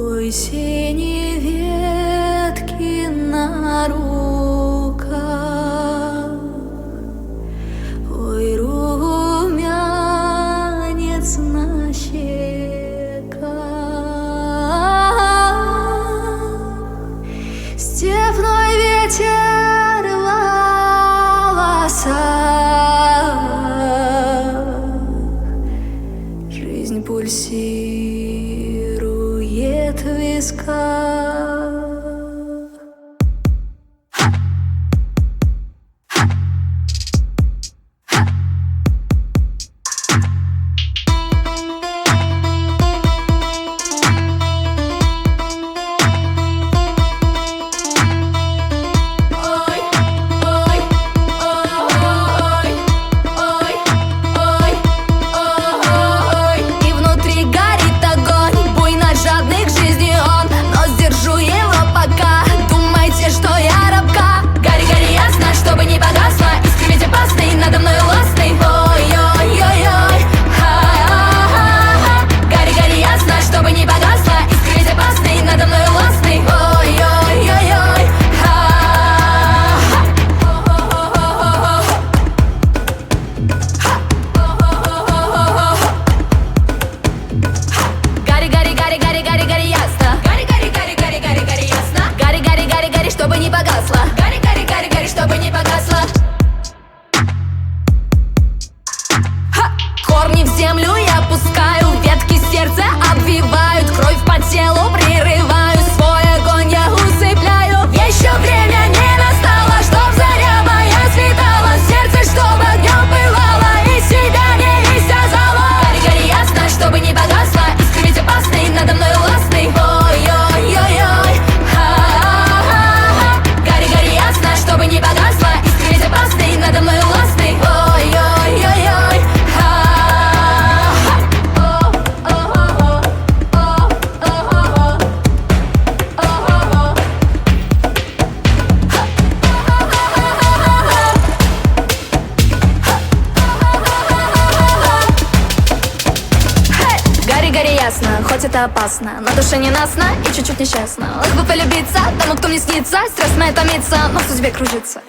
Ой, синие ветки на руках, ой, румянец на щеках, степной ветер в волосах, жизнь пульсирует в висках. Чтобы не погасло, гори, гори, гори, гори, чтобы не погасло. Корни в землю я пускаю, ветки сердца обвивают, кровь по телу прерываю, свой огонь я усыпляю. Еще время не настало, чтоб заря моя светала, сердце, чтоб огнем пылало и себя не истязало. Гори, гори ясно, чтобы не погасло, искры ведь опасный, надо мной властный. Ой-ой-ой-ой. Чтобы не погасла, искры ведь опасный, надо мной властный. Ой-ой-ой-ой. Гори, гори ясно, хоть это опасно, на душе ненастно и чуть-чуть несчастно. Лишь бы полюбиться тому, кто мне снится, стресс моя томится, но в судьбе кружится.